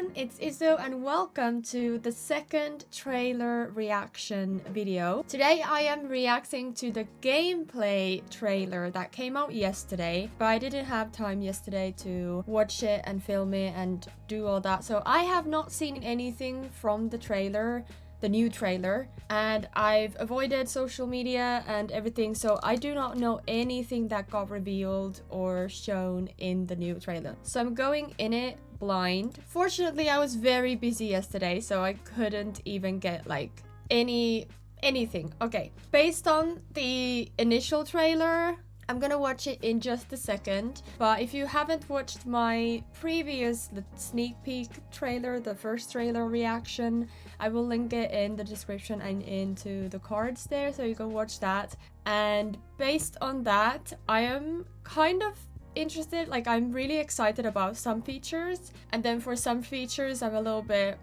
everyone, it's Izu and welcome to the second trailer reaction video. Today I am reacting to the gameplay trailer that came out yesterday, but I didn't have time yesterday to watch it and film it and do all that. So I have not seen anything from the trailer, the new trailer, and I've avoided social media and everything, so I do not know anything that got revealed or shown in the new trailer. So I'm going in it blind. Fortunately, I was very busy yesterday, so I couldn't even get like anything. Okay, based on the initial trailer, I'm gonna watch it in just a second, but if you haven't watched my previous sneak peek trailer, the first trailer reaction, I will link it in the description and into the cards there, so you can watch that. And based on that, I am kind of interested, like I'm really excited about some features, and then for some features I'm a little bit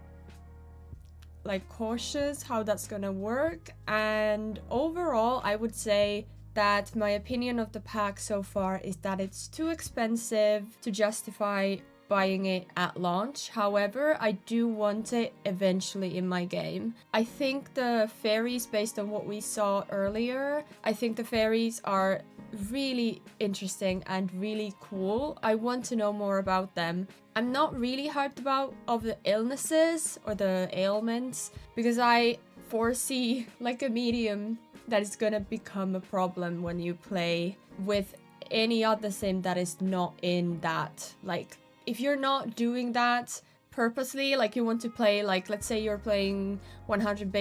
like cautious how that's gonna work. And overall, I would say that my opinion of the pack so far is that it's too expensive to justify buying it at launch. However, I do want it eventually in my game. I think the fairies, based on what we saw earlier, I think the fairies are really interesting and really cool. I want to know more about them. I'm not really hyped about the illnesses or the ailments, because I foresee like a medium that is gonna become a problem when you play with any other sim that is not in that. Like, if you're not doing that purposely, like you want to play, like let's say you're playing 100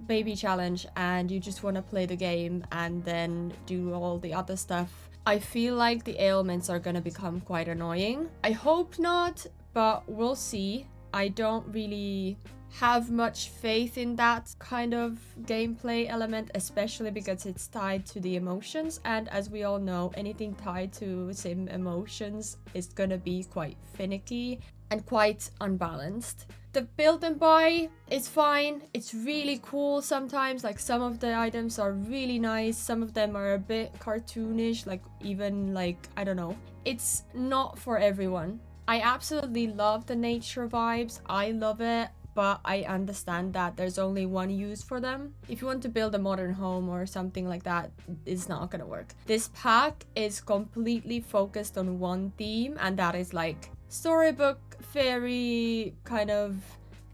baby challenge and you just want to play the game and then do all the other stuff, I feel like the ailments are gonna become quite annoying. I hope not, but we'll see. I don't really have much faith in that kind of gameplay element, especially because it's tied to the emotions, and as we all know, anything tied to sim emotions is gonna be quite finicky and quite unbalanced. The build and buy is fine. It's really cool sometimes, like some of the items are really nice, some of them are a bit cartoonish, like even like, I don't know. It's not for everyone. I absolutely love the nature vibes, I love it, but I understand that there's only one use for them. If you want to build a modern home or something like that, it's not gonna work. This pack is completely focused on one theme, and that is like storybook, fairy, kind of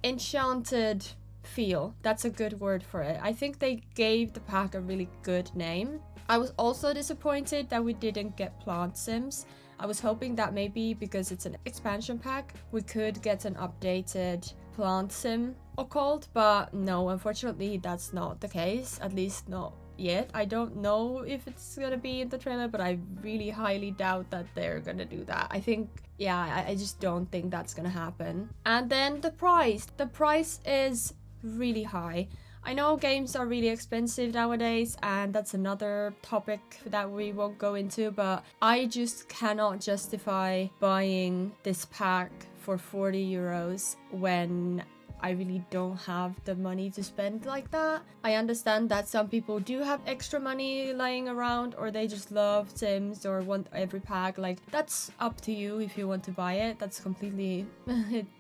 enchanted feel. That's a good word for it. I think they gave the pack a really good name. I was also disappointed that we didn't get plant sims. I was hoping that maybe because it's an expansion pack, we could get an updated plant sim occult, but no, unfortunately that's not the case, at least not yet. I don't know if it's gonna be in the trailer, but I really highly doubt that they're gonna do that. I think, yeah, I just don't think that's gonna happen. And then the price is really high. I know games are really expensive nowadays, and that's another topic that we won't go into, but I just cannot justify buying this pack for 40 euros when I really don't have the money to spend like that. I understand that some people do have extra money lying around, or they just love sims or want every pack. Like, that's up to you if you want to buy it. That's completely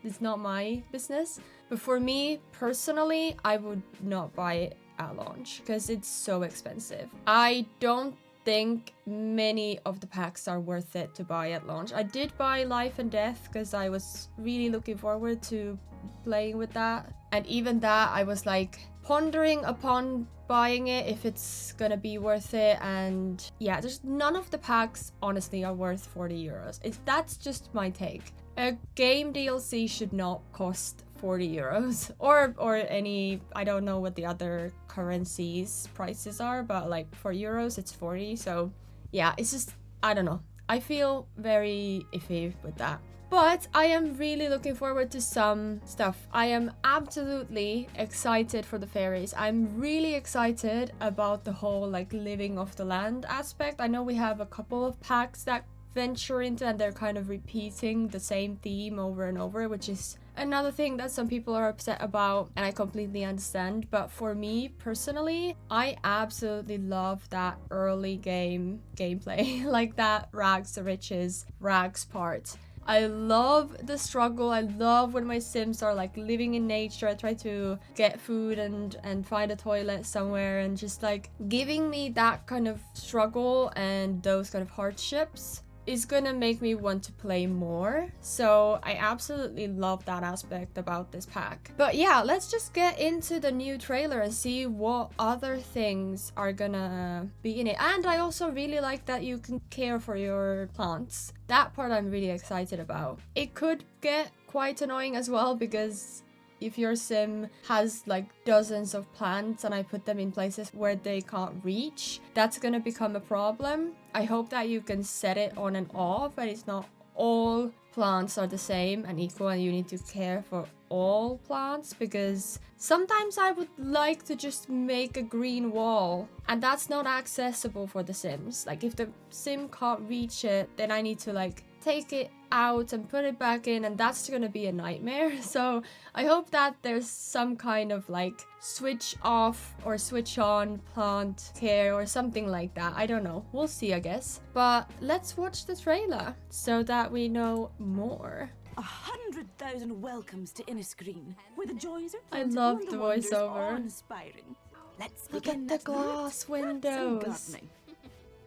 it's not my business. But for me personally, I would not buy it at launch because it's so expensive. I don't think many of the packs are worth it to buy at launch. I did buy Life and Death because I was really looking forward to playing with that, and even that I was like pondering upon buying it if it's gonna be worth it. And yeah, there's none of the packs honestly are worth 40 euros. That's just my take. A game DLC should not cost 40 euros or any, I don't know what the other currencies prices are, but like for euros it's 40. So yeah, it's just, I don't know, I feel very iffy with that. But I am really looking forward to some stuff. I am absolutely excited for the fairies. I'm really excited about the whole like living off the land aspect. I know we have a couple of packs that venture into, and they're kind of repeating the same theme over and over, which is another thing that some people are upset about, and I completely understand. But for me personally, I absolutely love that early game gameplay, like that rags to riches, rags part. I love the struggle. I love when my Sims are like living in nature. I try to get food and find a toilet somewhere, and just like giving me that kind of struggle and those kind of hardships is gonna make me want to play more. So I absolutely love that aspect about this pack. But yeah, let's just get into the new trailer and see what other things are gonna be in it. And I also really like that you can care for your plants. That part I'm really excited about. It could get quite annoying as well, because if your sim has like dozens of plants and I put them in places where they can't reach, that's gonna become a problem. I hope that you can set it on and off, and it's not all plants are the same and equal and you need to care for all plants, because sometimes I would like to just make a green wall and that's not accessible for the Sims. Like if the sim can't reach it, then I need to like take it out and put it back in, and that's gonna be a nightmare. So I hope that there's some kind of like switch off or switch on plant care or something like that. I don't know, we'll see, I guess. But let's watch the trailer so that we know more. 100,000 welcomes to Innisgreen, where the joys are I plentiful love and the wonders voiceover. awe-inspiring. Let's Look begin at the that glass root, plants and windows. gardening.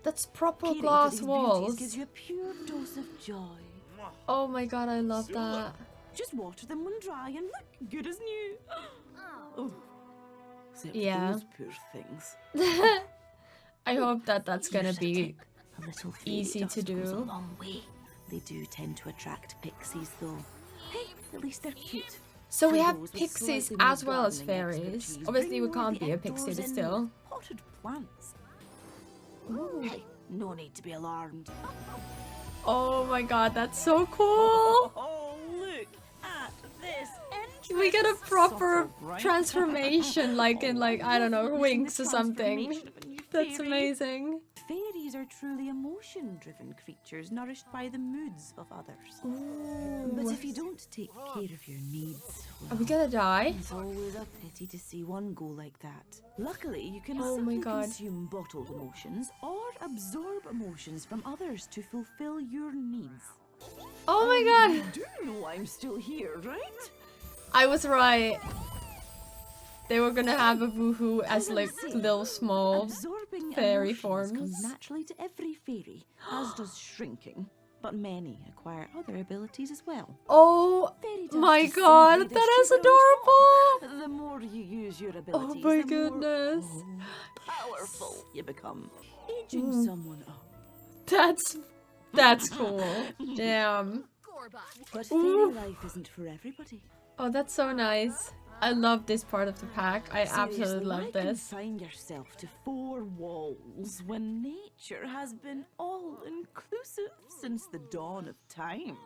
That's proper Caring for glass these beauties walls. gives you a pure dose of joy. Oh my god, I love that. Just water them when dry and look good as new. Oh, except Yeah. those poor things. I hope that that's gonna Here's a be tip. A little fairy easy to dust goes a do. long way. They do tend to attract pixies, though. Hey, at least they're cute. So we For have those with pixies slightly more as well as gardening fairies. expertise, Obviously we bring more can't the be a pixie, outdoors but in still. potted plants. Ooh. Hey, no need to be alarmed. Oh my god, that's so cool! Oh, look at this entrance. We get a proper Subtle, right? transformation, like in like, I don't know, Witnessing winks the or something. transformation of a new That's fairy. amazing. Fairies are truly emotion-driven creatures nourished by the moods of others. But Ooh. if you don't take care of your needs, Are we well, gonna die? it's always a pity to see one go like that. Luckily, you can Oh my simply God. consume bottled emotions or absorb emotions from others to fulfill your needs. Oh my god! You do know I'm still here, right? I was right. They were gonna have a woohoo as like little small Absorbing fairy emotions forms. comes naturally to every fairy, as does shrinking. But many acquire other abilities as well. Oh Fairy dust my is god, simply the that is sugar on adorable! top. The more you use your Oh abilities, my the goodness. more powerful you become. Aging someone up. That's cool. Damn. But Ooh. fairy life isn't for everybody. Oh, that's so nice. I love this part of the pack. I absolutely Seriously, love why this. confine yourself to four walls when nature has been all-inclusive since the dawn of time?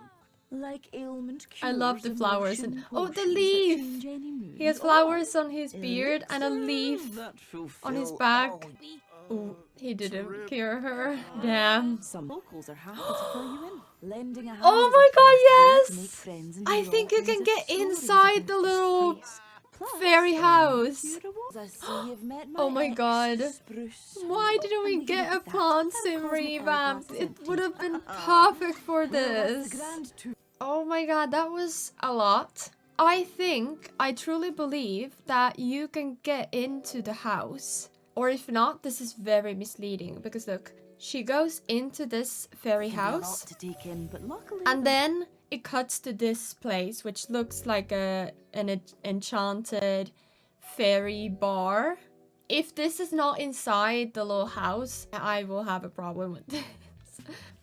Like ailment I love cures, the flowers and emotion oh, the potions that leaf. change any mood. He has flowers on his beard and a Elixirs leaf that on his fulfill back. all- Oh, he didn't cure her. Damn. Some locals are happy to fill you in, lending a hand Oh as my a god, way to make yes! friends and I hear think all you can kinds of get stories inside the about little this place. fairy house. Beautiful. I see you've met Oh my ex, god. Spruce. Why didn't we And get a look at that. plant That sim cosmic revamped? hourglass is It would have been empty. perfect for Well, that's the this. grand tour. Oh my god, that was a lot. I truly believe that you can get into the house. Or if not, this is very misleading. Because look, she goes into this fairy Can be a lot house. to take in, but luckily And then it cuts to this place, which looks like an enchanted fairy bar. If this is not inside the little house, I will have a problem with this.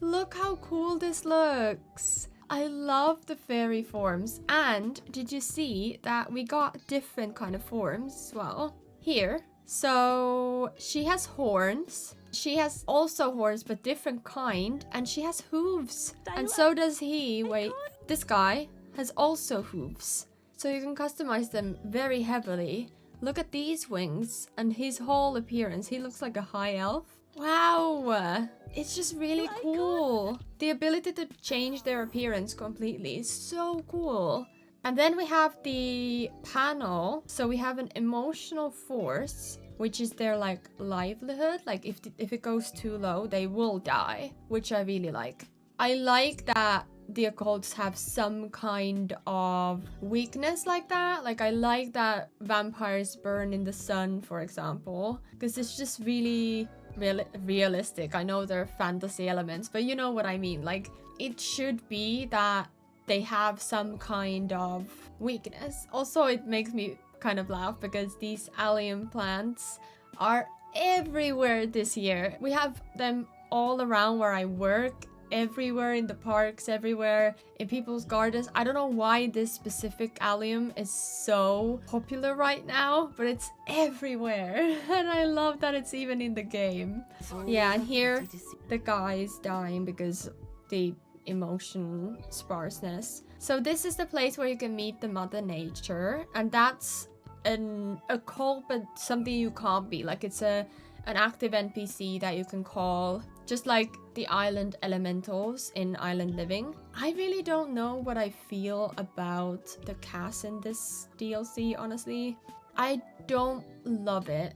Look how cool this looks. I love the fairy forms. And did you see that we got different kind of forms as well? Here. So she has horns. She has also horns, but different kind. And she has hooves. And so does he. Wait, this guy has also hooves. So you can customize them very heavily. Look at these wings and his whole appearance. He looks like a high elf. Wow. It's just really cool. The ability to change their appearance completely is so cool. And then we have the panel. So we have an emotional force, which is their like livelihood. Like if it goes too low, they will die, which I really like. I like that the occults have some kind of weakness like that. Like I like that vampires burn in the sun, for example, because it's just really realistic. I know there are fantasy elements, but you know what I mean. Like it should be that they have some kind of weakness. Also, it makes me kind of laugh because these allium plants are everywhere this year. We have them all around where I work, everywhere in the parks, everywhere in people's gardens. I don't know why this specific allium is so popular right now, but it's everywhere. And I love that it's even in the game. Yeah, and here the guy is dying because the emotion sparseness. So this is the place where you can meet the Mother Nature, and that's a cult, but something you can't be. Like it's an active NPC that you can call, just like the island elementals in Island Living. I really don't know what I feel about the cast in this DLC, honestly. I don't love it.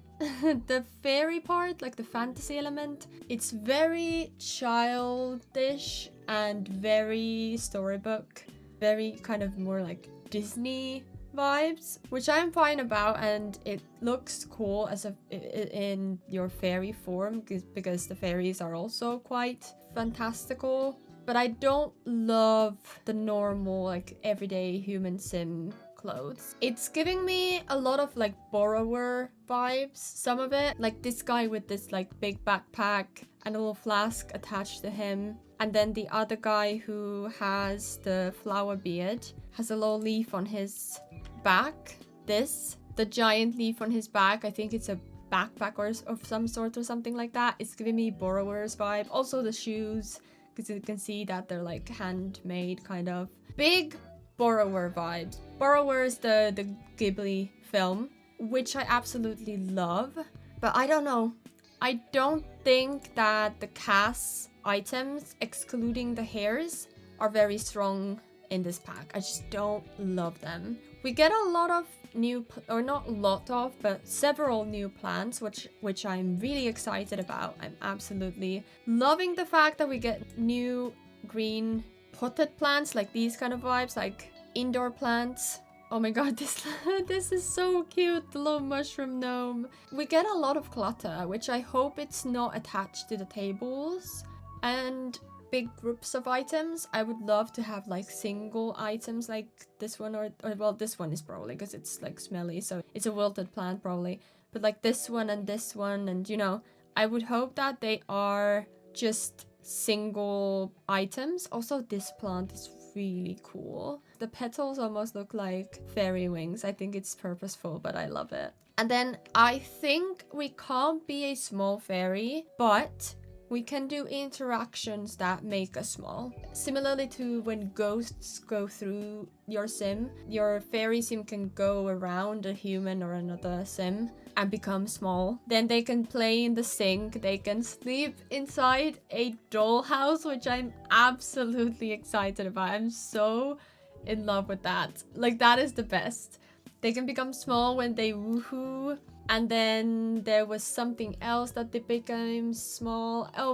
The fairy part, like the fantasy element, it's very childish and very storybook, very kind of more like Disney vibes, which I'm fine about, and it looks cool as in your fairy form because the fairies are also quite fantastical. But I don't love the normal like everyday human sim clothes. It's giving me a lot of like borrower vibes, some of it, like this guy with this like big backpack and a little flask attached to him, and then the other guy who has the flower beard has a little leaf on his back. The giant leaf on his back, I think it's a backpack or of some sort or something like that. It's giving me borrower's vibe. Also the shoes, because you can see that they're like handmade, kind of big borrower vibes. Borrower is the Ghibli film, which I absolutely love, but I don't know. I don't think that the cast items, excluding the hairs, are very strong in this pack. I just don't love them. We get a lot of new, or not a lot of, but several new plants, which I'm really excited about. I'm absolutely loving the fact that we get new green potted plants, like these kind of vibes, like indoor plants. Oh my god, this is so cute, the little mushroom gnome. We get a lot of clutter, which I hope it's not attached to the tables, and big groups of items. I would love to have like single items like this one, or well, this one is probably because it's like smelly, so it's a wilted plant probably, but like this one, and you know, I would hope that they are just single items. Also, this plant is really cool. The petals almost look like fairy wings. I think it's purposeful, but I love it. And then I think we can't be a small fairy, but we can do interactions that make us small. Similarly to when ghosts go through your sim, your fairy sim can go around a human or another sim and become small. Then they can play in the sink, they can sleep inside a dollhouse, which I'm absolutely excited about. I'm so in love with that. Like, that is the best. They can become small when they woohoo. And then there was something else that they became small. Oh,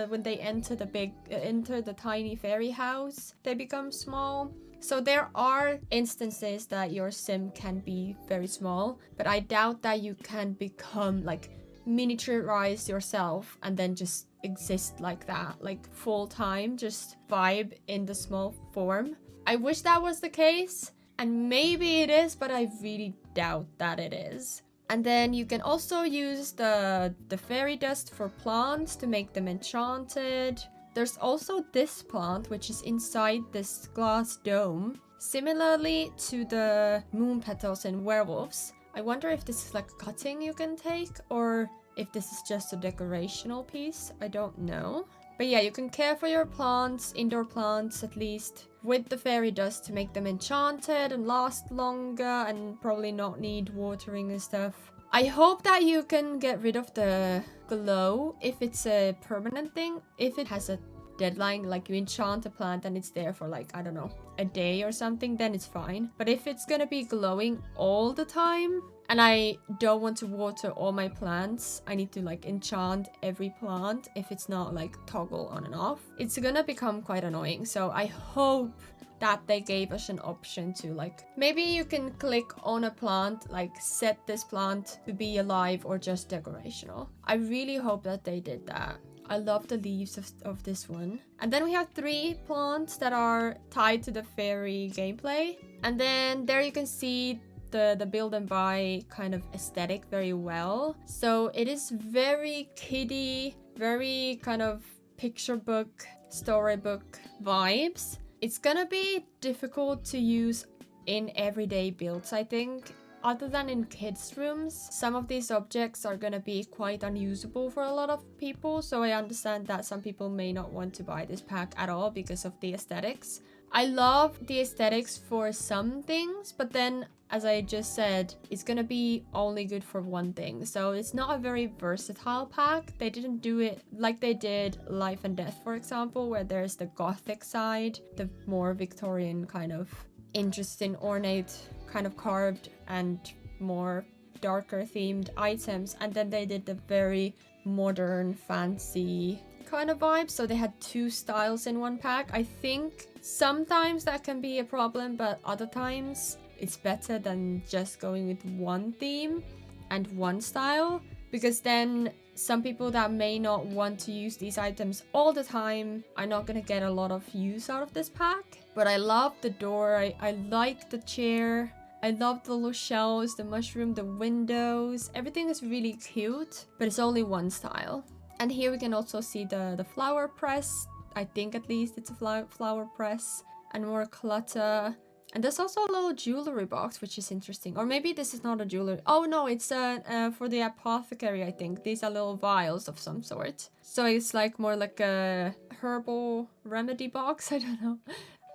when they enter the tiny fairy house, they become small. So there are instances that your sim can be very small, but I doubt that you can become like miniaturize yourself and then just exist like that, like full time, just vibe in the small form. I wish that was the case, and maybe it is, but I really doubt that it is. And then you can also use the fairy dust for plants to make them enchanted. There's also this plant, which is inside this glass dome, similarly to the moon petals in werewolves. I wonder if this is like a cutting you can take, or if this is just a decorational piece. I don't know. But yeah, you can care for your plants, indoor plants at least, with the fairy dust to make them enchanted and last longer and probably not need watering and stuff. I hope that you can get rid of the glow if it's a permanent thing. If it has a deadline, like you enchant a plant and it's there for like, I don't know, a day or something, then it's fine. But if it's gonna be glowing all the time And I don't want to water all my plants. I need to like enchant every plant if it's not like toggle on and off. It's gonna become quite annoying. So I hope that they gave us an option to like, maybe you can click on a plant, like set this plant to be alive or just decorational. I really hope that they did that. I love the leaves of this one. And then we have 3 plants that are tied to the fairy gameplay. And then there you can see the build and buy kind of aesthetic very well. So it is very kiddie, very kind of picture book, storybook vibes. It's gonna be difficult to use in everyday builds, I think. Other than in kids' rooms, some of these objects are gonna be quite unusable for a lot of people, so I understand that some people may not want to buy this pack at all because of the aesthetics. I love the aesthetics for some things, but then, as I just said, it's gonna be only good for one thing, so it's not a very versatile pack. They didn't do it like they did Life and Death, for example, where there's the gothic side, the more Victorian kind of interesting, ornate, kind of carved and more darker themed items, and then they did the very modern, fancy kind of vibe. So they had 2 styles in one pack. I think sometimes that can be a problem, but other times it's better than just going with one theme and one style, because then some people that may not want to use these items all the time are not gonna get a lot of use out of this pack. But I love the door, I like the chair, I love the little shelves, the mushroom, the windows, everything is really cute, but it's only one style. And here we can also see the flower press. I think at least it's a flower press, and more clutter. And there's also a little jewelry box, which is interesting. Or maybe this is not a jewelry. Oh no, it's for the apothecary, I think. These are little vials of some sort. So it's like more like a herbal remedy box. I don't know.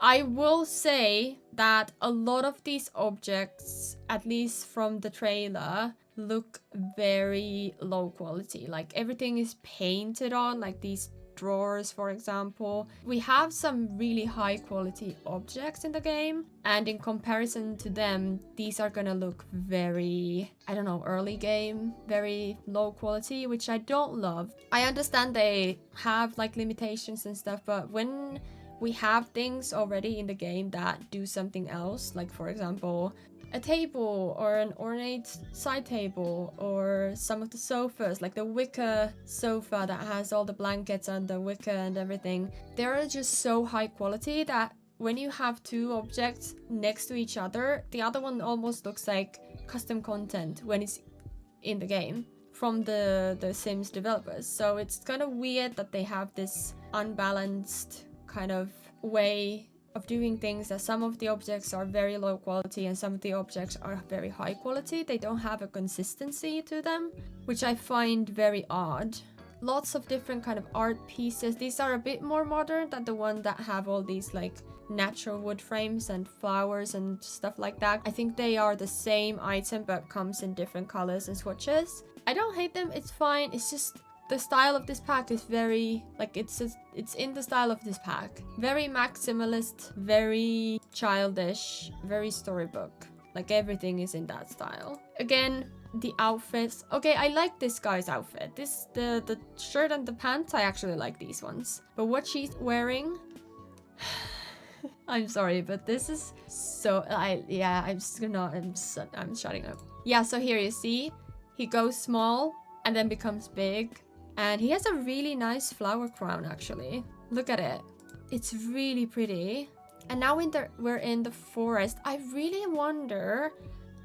I will say that a lot of these objects, at least from the trailer, look very low quality. Like everything is painted on, like these drawers, for example. We have some really high quality objects in the game, and in comparison to them, these are gonna look very, I don't know, early game, very low quality, which I don't love. I understand they have like limitations and stuff, but when we have things already in the game that do something else, like for example a table or an ornate side table, or some of the sofas, like the wicker sofa that has all the blankets and the wicker and everything, they're just so high quality that when you have 2 objects next to each other, the other one almost looks like custom content when it's in the game from the Sims developers. So it's kind of weird that they have this unbalanced kind of way of doing things, that some of the objects are very low quality and some of the objects are very high quality. They don't have a consistency to them, which I find very odd. Lots of different kind of art pieces. These are a bit more modern than the one that have all these like natural wood frames and flowers and stuff like that. I think they are the same item but comes in different colors and swatches. I don't hate them, it's fine. It's just the style of this pack is very, like, it's in the style of this pack. Very maximalist, very childish, very storybook. Like, everything is in that style. Again, the outfits. Okay, I like this guy's outfit. The shirt and the pants, I actually like these ones. But what she's wearing... I'm sorry, but this is so... I'm shutting up. Yeah, so here you see, he goes small and then becomes big. And he has a really nice flower crown, actually. Look at it. It's really pretty. And now we're in the forest. I really wonder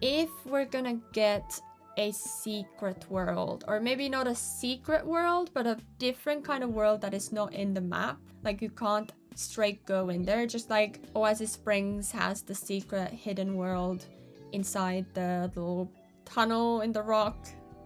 if we're gonna get a secret world. Or maybe not a secret world, but a different kind of world that is not in the map. Like, you can't straight go in there. Just like Oasis Springs has the secret hidden world inside the little tunnel in the rock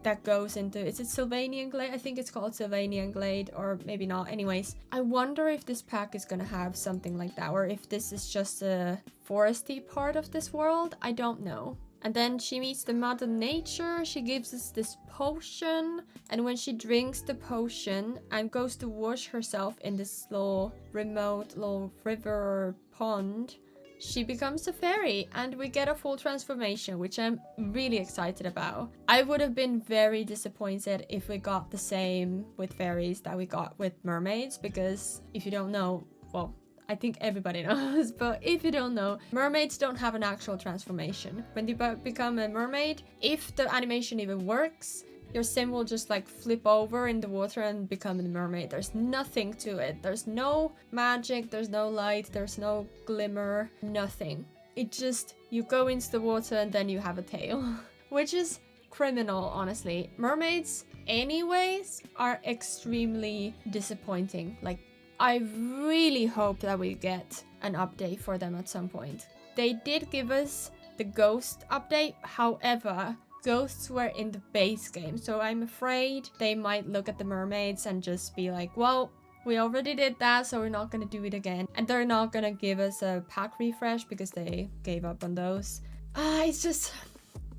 that goes into, is it Sylvanian Glade? I think it's called Sylvanian Glade, or maybe not. Anyways, I wonder if this pack is gonna have something like that, or if this is just a foresty part of this world. I don't know. And then she meets the Mother Nature. She gives us this potion, and when she drinks the potion and goes to wash herself in this little remote little river or pond, she becomes a fairy and we get a full transformation, which I'm really excited about. I would have been very disappointed if we got the same with fairies that we got with mermaids, because if you don't know, well, I think everybody knows, but if you don't know, mermaids don't have an actual transformation. When you become a mermaid, if the animation even works, your sim will just like flip over in the water and become a mermaid. There's nothing to it. There's no magic, there's no light, there's no glimmer, nothing. It just, you go into the water and then you have a tail, which is criminal, honestly. Mermaids anyways are extremely disappointing. Like, I really hope that we get an update for them at some point. They did give us the ghost update, however, ghosts were in the base game, so I'm afraid they might look at the mermaids and just be like, well, we already did that, so we're not gonna do it again. And they're not gonna give us a pack refresh because they gave up on those. It's just,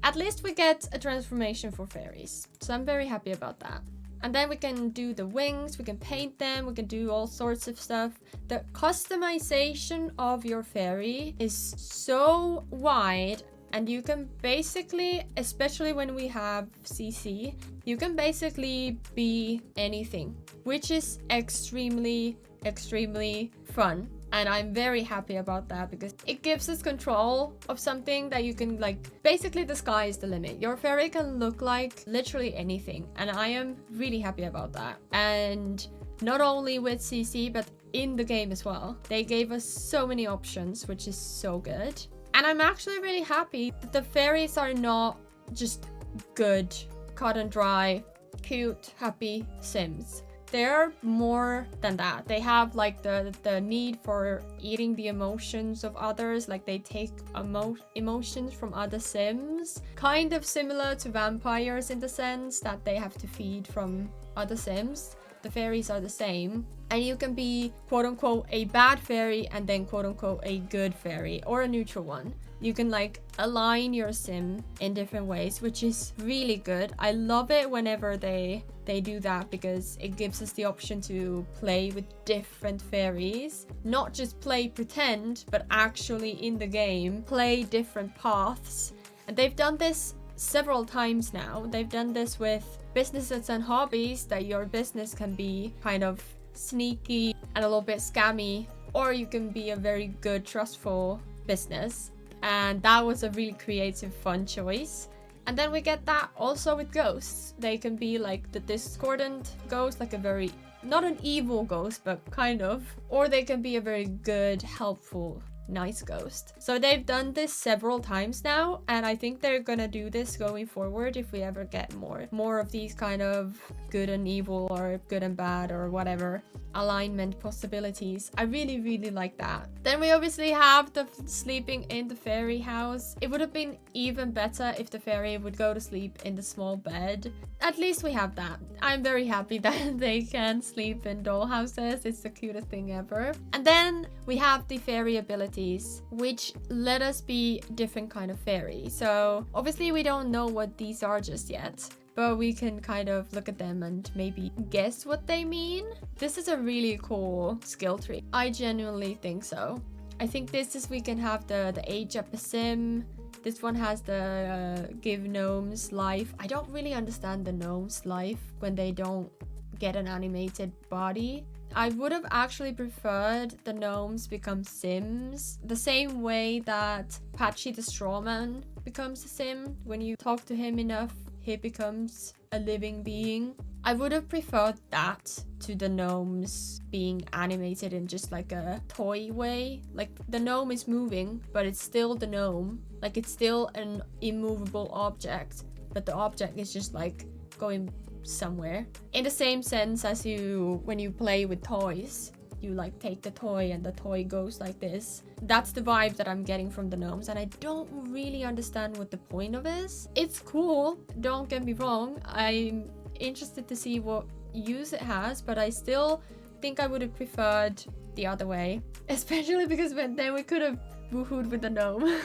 at least we get a transformation for fairies, so I'm very happy about that. And then we can do the wings, we can paint them, we can do all sorts of stuff. The customization of your fairy is so wide, and you can basically, especially when we have CC, you can basically be anything, which is extremely, extremely fun. And I'm very happy about that because it gives us control of something that you can, like, basically the sky is the limit. Your fairy can look like literally anything. And I am really happy about that. And not only with CC, but in the game as well. They gave us so many options, which is so good. And I'm actually really happy that the fairies are not just good, cut and dry, cute, happy Sims. They're more than that. They have like the need for eating the emotions of others. Like they take emotions from other Sims. Kind of similar to vampires in the sense that they have to feed from other Sims. The fairies are the same. And you can be quote unquote a bad fairy and then quote unquote a good fairy or a neutral one. You can like align your sim in different ways, which is really good. I love it whenever they do that because it gives us the option to play with different fairies. Not just play pretend, but actually in the game play different paths. And they've done this several times now. They've done this with businesses and hobbies, that your business can be kind of sneaky and a little bit scammy, or you can be a very good, trustful business. And that was a really creative, fun choice. And then we get that also with ghosts. They can be like the discordant ghost, like a very, not an evil ghost, but kind of. Or they can be a very good, helpful, nice ghost. So they've done this several times now, and I think they're gonna do this going forward if we ever get more of these kind of good and evil or good and bad or whatever alignment possibilities. I really, really like that. Then we obviously have the sleeping in the fairy house. It would have been even better if the fairy would go to sleep in the small bed. At least we have that. I'm very happy that they can sleep in doll houses. It's the cutest thing ever. And then we have the fairy abilities, which let us be different kind of fairy. So obviously we don't know what these are just yet, but we can kind of look at them and maybe guess what they mean. This is a really cool skill tree. I genuinely think so. I think this is, we can have the age up a sim. This one has the give gnomes life. I don't really understand the gnomes life when they don't get an animated body. I would have actually preferred the gnomes become sims, the same way that Patchy the Strawman becomes a sim. When you talk to him enough, he becomes a living being. I would have preferred that to the gnomes being animated in just like a toy way. Like the gnome is moving, but it's still the gnome. Like it's still an immovable object, but the object is just like going somewhere. In the same sense as when you play with toys. You like take the toy and the toy goes like this. That's the vibe that I'm getting from the gnomes, and I don't really understand what the point of is. It's cool, don't get me wrong. I'm interested to see what use it has, but I still think I would have preferred the other way. Especially because then we could have woohooed with the gnome.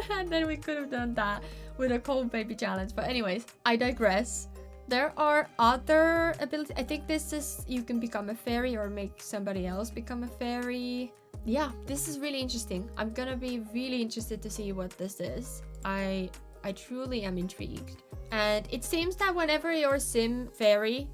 And then we could have done that with a cold baby challenge. But anyways, I digress. There are other abilities. I think this is, you can become a fairy or make somebody else become a fairy. yeah, this is really interesting. I'm gonna be really interested to see what this is. I truly am intrigued. And it seems that whenever your fairy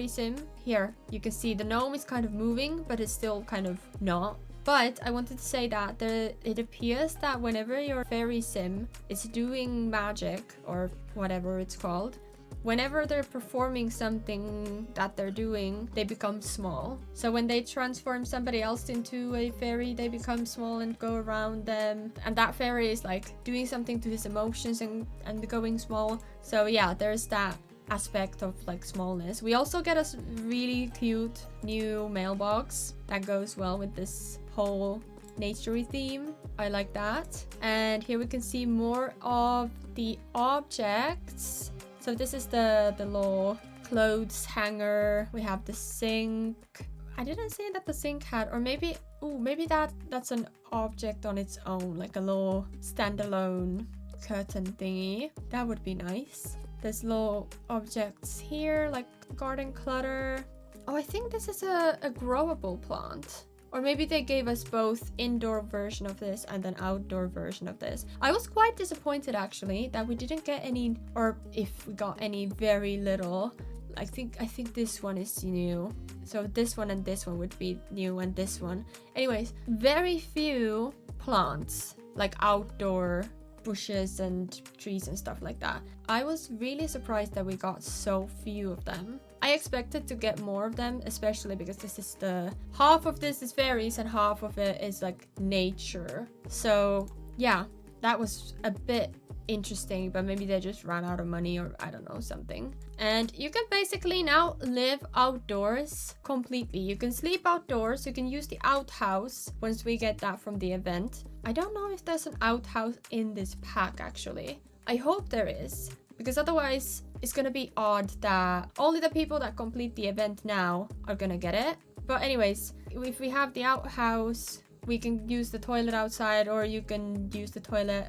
sim, here, you can see the gnome is kind of moving, but it's still kind of not. But I wanted to say that it appears that whenever your fairy sim is doing magic, or whatever it's called, whenever they're performing something that they're doing, they become small. So when they transform somebody else into a fairy, they become small and go around them. And that fairy is like doing something to his emotions and going small. So yeah, there's that aspect of like smallness. We also get a really cute new mailbox that goes well with this whole naturey theme. I like that. And here we can see more of the objects. So this is the little clothes hanger. We have the sink. I didn't say that the sink had, or maybe that's an object on its own, like a little standalone curtain thingy. That would be nice. There's little objects here, like garden clutter. Oh, I think this is a growable plant. Or maybe they gave us both indoor version of this and an outdoor version of this. I was quite disappointed actually that we didn't get any, or if we got any, very little. I think this one is new. So this one and this one would be new, and this one. Anyways, very few plants, like outdoor bushes and trees and stuff like that. I was really surprised that we got so few of them. I expected to get more of them, especially because this is half of this is fairies and half of it is like nature. So yeah, that was a bit interesting, but maybe they just ran out of money, or I don't know, something. And you can basically now live outdoors completely. You can sleep outdoors. You can use the outhouse once we get that from the event. I don't know if there's an outhouse in this pack actually. I hope there is, because otherwise it's gonna be odd that only the people that complete the event now are gonna get it. But anyways, if we have the outhouse, we can use the toilet outside, or you can use the toilet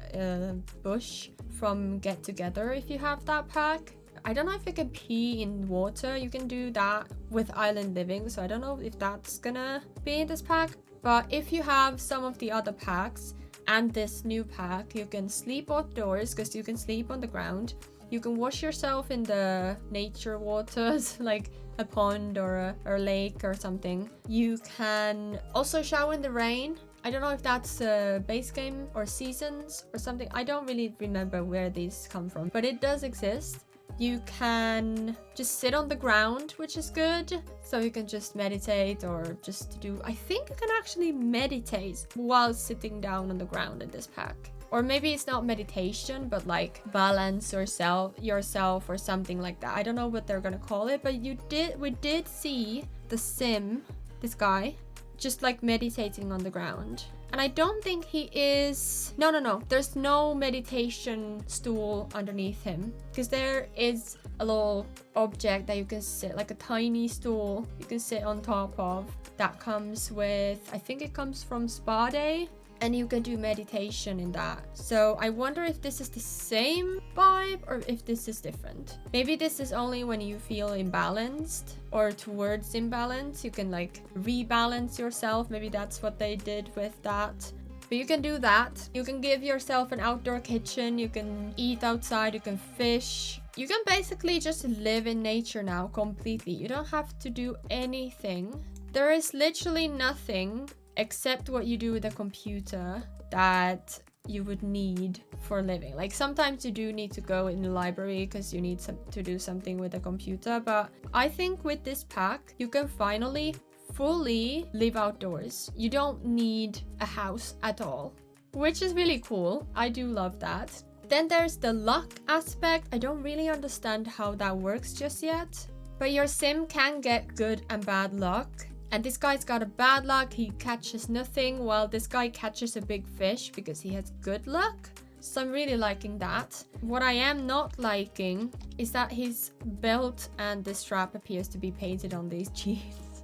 bush from Get Together if you have that pack. I don't know if you can pee in water. You can do that with Island Living, so I don't know if that's gonna be in this pack. But if you have some of the other packs and this new pack, you can sleep outdoors because you can sleep on the ground. You can wash yourself in the nature waters, like a pond or a lake or something. You can also shower in the rain. I don't know if that's a base game or seasons or something. I don't really remember where these come from, but it does exist. You can just sit on the ground, which is good. So you can just meditate or just do... I think you can actually meditate while sitting down on the ground in this pack. Or maybe it's not meditation, but like balance yourself or something like that. I don't know what they're gonna call it, but we did see the sim, this guy, just like meditating on the ground. And I don't think he is... No. There's no meditation stool underneath him, because there is a little object that you can sit, like a tiny stool you can sit on top of. That comes with, I think it comes from Spa Day, and you can do meditation in that. So I wonder if this is the same vibe or if this is different. Maybe this is only when you feel imbalanced or towards imbalance. You can like rebalance yourself. Maybe that's what they did with that. But you can do that. You can give yourself an outdoor kitchen. You can eat outside. You can fish. You can basically just live in nature now completely. You don't have to do anything. There is literally nothing except what you do with a computer that you would need for living. Like sometimes you do need to go in the library because you need to do something with a computer, but I think with this pack you can finally fully live outdoors. You don't need a house at all, which is really cool. I do love that. Then there's the luck aspect. I don't really understand how that works just yet, but your sim can get good and bad luck. And this guy's got a bad luck, he catches nothing, while this guy catches a big fish because he has good luck. So I'm really liking that. What I am not liking is that his belt and the strap appears to be painted on these jeans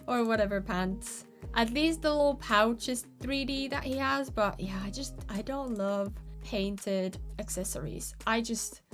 or whatever pants. At least the little pouch is 3D that he has, but yeah, I don't love painted accessories.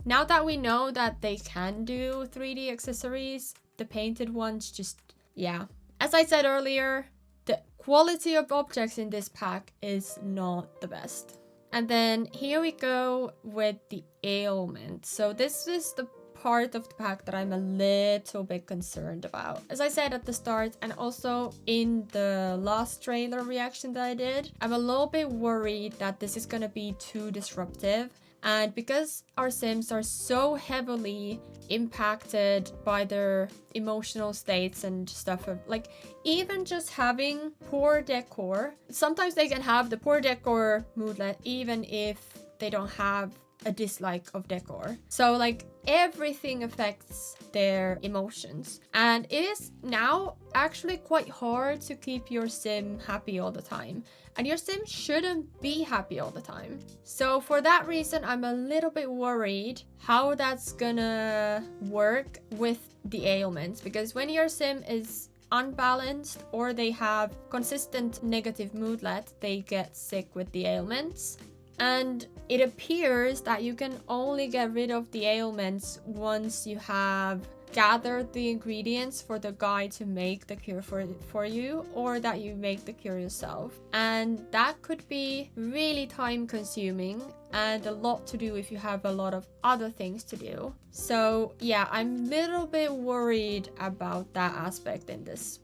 Now that we know that they can do 3D accessories, the painted ones just, yeah. As I said earlier, the quality of objects in this pack is not the best. And then here we go with the ailment. So this is the part of the pack that I'm a little bit concerned about. As I said at the start, and also in the last trailer reaction that I did, I'm a little bit worried that this is gonna be too disruptive. And because our Sims are so heavily impacted by their emotional states and stuff, like even just having poor decor, sometimes they can have the poor decor moodlet even if they don't have a dislike of decor. So like everything affects their emotions, and it is now actually quite hard to keep your sim happy all the time, and your sim shouldn't be happy all the time. So for that reason, I'm a little bit worried how that's gonna work with the ailments, because when your sim is unbalanced or they have consistent negative moodlet, they get sick with the ailments. And it appears that you can only get rid of the ailments once you have gathered the ingredients for the guy to make the cure for you, or that you make the cure yourself. And that could be really time consuming and a lot to do if you have a lot of other things to do. So yeah, I'm a little bit worried about that aspect in this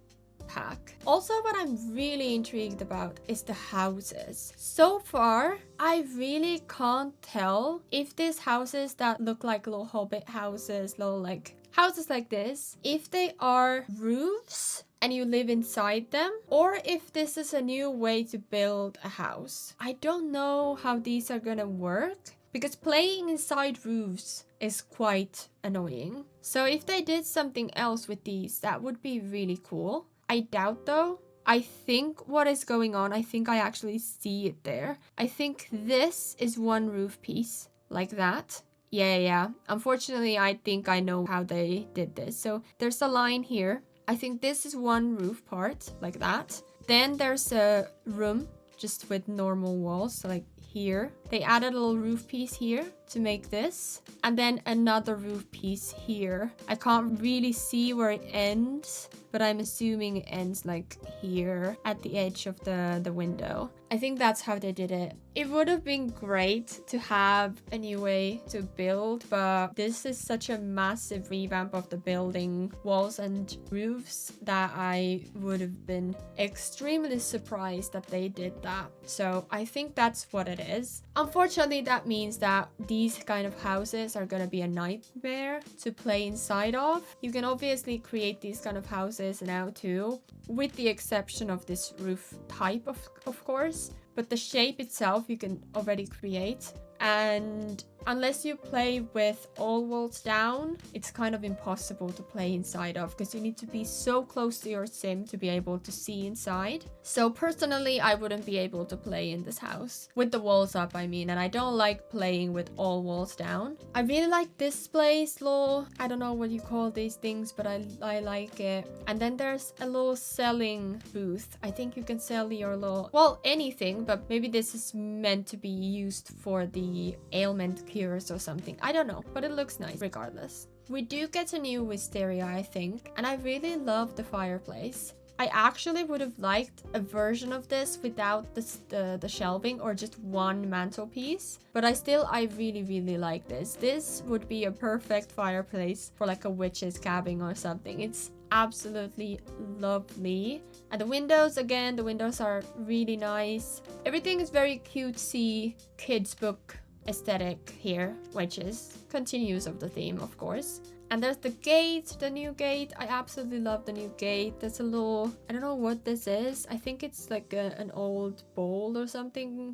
pack. Also, what I'm really intrigued about is the houses. So far, I really can't tell if these houses that look like little hobbit houses, little like houses like this, if they are roofs and you live inside them, or if this is a new way to build a house. I don't know how these are gonna work, because playing inside roofs is quite annoying. So if they did something else with these, that would be really cool. I doubt though. I think what is going on, I think I actually see it there. I think this is one roof piece, like that. Yeah. Unfortunately, I think I know how they did this. So there's a line here. I think this is one roof part, like that. Then there's a room just with normal walls, so like here. They added a little roof piece here to make this. And then another roof piece here. I can't really see where it ends, but I'm assuming it ends like here at the edge of the window. I think that's how they did it. It would have been great to have a new way to build, but this is such a massive revamp of the building walls and roofs that I would have been extremely surprised that they did that. So I think that's what it is. Unfortunately, that means that these kind of houses are gonna be a nightmare to play inside of. You can obviously create these kind of houses now too, with the exception of this roof type of course, but the shape itself you can already create. And unless you play with all walls down, it's kind of impossible to play inside of, because you need to be so close to your sim to be able to see inside. So personally, I wouldn't be able to play in this house with the walls up, I mean, and I don't like playing with all walls down. I really like this place, little, I don't know what you call these things, but I like it. And then there's a little selling booth. I think you can sell your little, well, anything, but maybe this is meant to be used for the ailment cures or something. I don't know, but it looks nice regardless. We do get a new wisteria, I think, and I really love the fireplace. I actually would have liked a version of this without the shelving, or just one mantelpiece, but I really like this. This would be a perfect fireplace for like a witch's cabin or something. It's absolutely lovely. And the windows, again, the windows are really nice. Everything is very cutesy, kids book aesthetic here, which is continues of the theme, of course. And there's the gate, the new gate. I absolutely love the new gate. There's a little, I don't know what this is. I think it's like an old bowl or something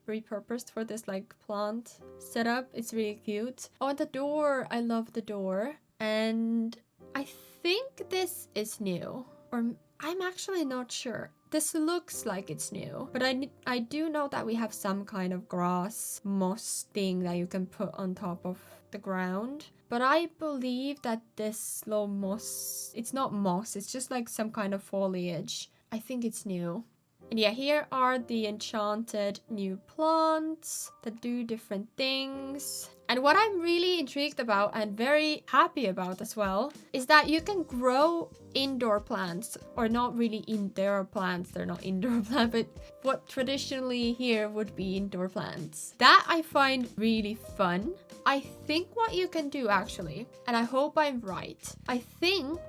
repurposed for this like plant setup. It's really cute. Oh, and the door. I love the door. And I think this is new, or I'm actually not sure. This looks like it's new, but I do know that we have some kind of grass moss thing that you can put on top of the ground. But I believe that this little moss, it's not moss, it's just like some kind of foliage. I think it's new. And yeah, here are the enchanted new plants that do different things. And what I'm really intrigued about and very happy about as well is that you can grow indoor plants, or not really indoor plants, they're not indoor plants, but what traditionally here would be indoor plants. That I find really fun. I think what you can do actually, and I hope I'm right, I think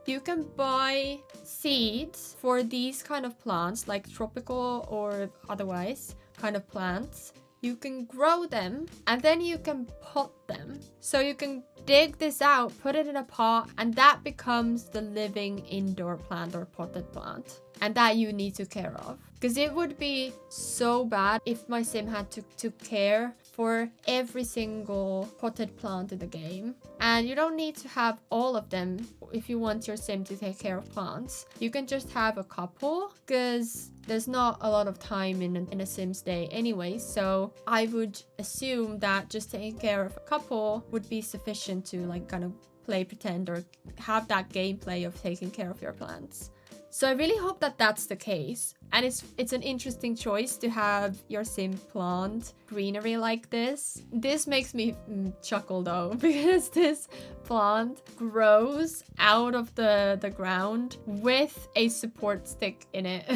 you can buy seeds for these kind of plants, like tropical or otherwise kind of plants. You can grow them and then you can pot them. So you can dig this out, put it in a pot, and that becomes the living indoor plant or potted plant. And that you need to care of. Because it would be so bad if my sim had to care for every single potted plant in the game. And you don't need to have all of them if you want your sim to take care of plants. You can just have a couple, because there's not a lot of time in a sim's day anyway. So I would assume that just taking care of a couple would be sufficient to like kind of play pretend or have that gameplay of taking care of your plants. So I really hope that that's the case. And it's an interesting choice to have your sim plant greenery like this. This makes me chuckle though, because this plant grows out of the ground with a support stick in it.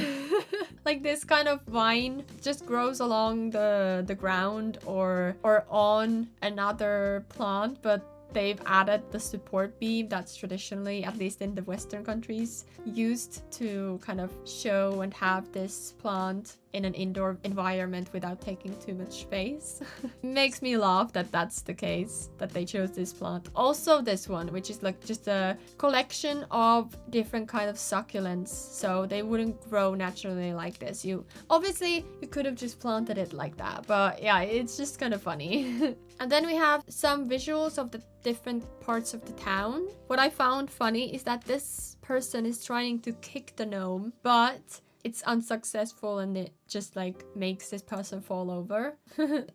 Like this kind of vine just grows along the ground or on another plant, but they've added the support beam that's traditionally, at least in the Western countries, used to kind of show and have this plant in an indoor environment without taking too much space. Makes me laugh that that's the case, that they chose this plant. Also this one, which is like just a collection of different kind of succulents, so they wouldn't grow naturally like this. Obviously you could have just planted it like that, but yeah, it's just kind of funny. And then we have some visuals of the different parts of the town. What I found funny is that this person is trying to kick the gnome, but it's unsuccessful and it just like makes this person fall over.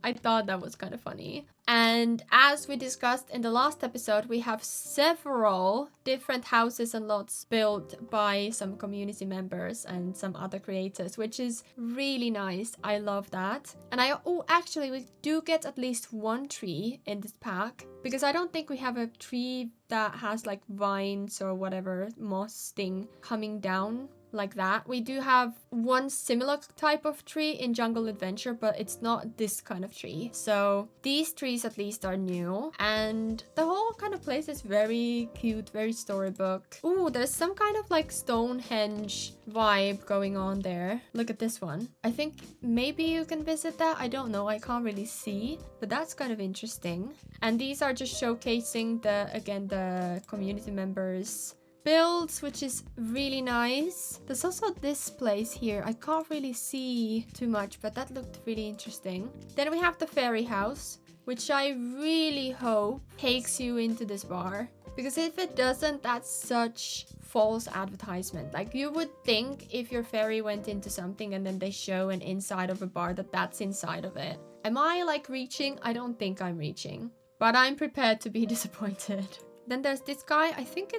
I thought that was kind of funny. And as we discussed in the last episode, we have several different houses and lots built by some community members and some other creators, which is really nice. I love that. And actually we do get at least one tree in this pack, because I don't think we have a tree that has like vines or whatever moss thing coming down like that. We do have one similar type of tree in Jungle Adventure, but it's not this kind of tree. So these trees at least are new, and the whole kind of place is very cute, very storybook. Ooh, there's some kind of like Stonehenge vibe going on there. Look at this one. I think maybe you can visit that. I don't know, I can't really see, but that's kind of interesting. And these are just showcasing the community members builds, which is really nice. There's also this place here. I can't really see too much, but that looked really interesting. Then we have the fairy house, which I really hope takes you into this bar, because if it doesn't, that's such false advertisement. Like, you would think if your fairy went into something and then they show an inside of a bar, that's inside of it. Am I like reaching? I don't think I'm reaching, but I'm prepared to be disappointed. Then there's this guy. I think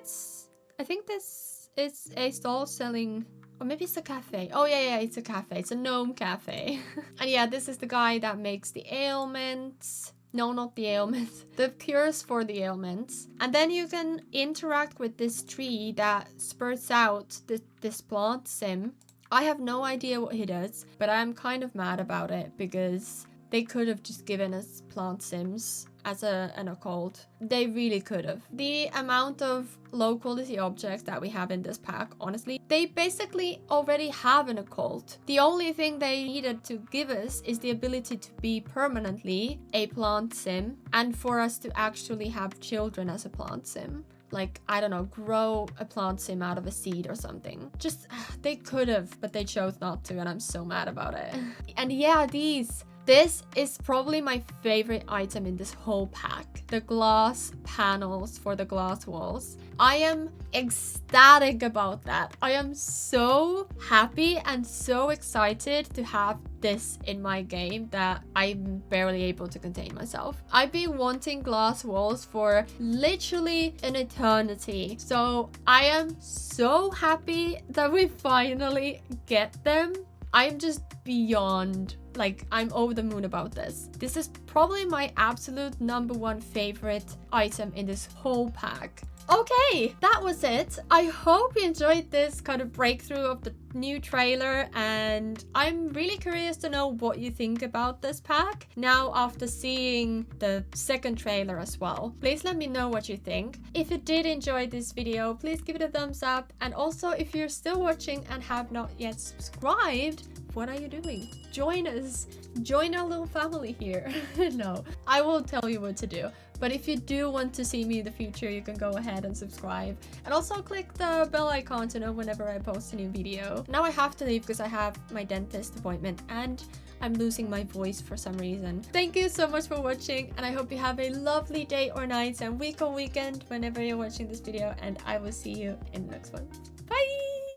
this is a stall selling, or maybe it's a cafe. Oh yeah, it's a cafe. It's a gnome cafe. And yeah, this is the guy that makes the ailments. No, not the ailments. The cures for the ailments. And then you can interact with this tree that spurts out this plant sim. I have no idea what he does, but I'm kind of mad about it, because they could have just given us plant sims as an occult. They really could have. The amount of low quality objects that we have in this pack, honestly, they basically already have an occult. The only thing they needed to give us is the ability to be permanently a plant sim, and for us to actually have children as a plant sim. Like, I don't know, grow a plant sim out of a seed or something. Just, they could have, but they chose not to, and I'm so mad about it. And yeah, this is probably my favorite item in this whole pack. The glass panels for the glass walls. I am ecstatic about that. I am so happy and so excited to have this in my game that I'm barely able to contain myself. I've been wanting glass walls for literally an eternity. So I am so happy that we finally get them. I'm just beyond, like, I'm over the moon about this. This is probably my absolute #1 favorite item in this whole pack. Okay, that was it. I hope you enjoyed this kind of breakthrough of the new trailer, and I'm really curious to know what you think about this pack now after seeing the second trailer as well. Please let me know what you think. If you did enjoy this video, please give it a thumbs up, and also if you're still watching and have not yet subscribed, what are you doing? Join us. Join our little family here. No, I will tell you what to do. But if you do want to see me in the future, you can go ahead and subscribe. And also click the bell icon to know whenever I post a new video. Now I have to leave because I have my dentist appointment and I'm losing my voice for some reason. Thank you so much for watching, and I hope you have a lovely day or night and week or weekend whenever you're watching this video, and I will see you in the next one.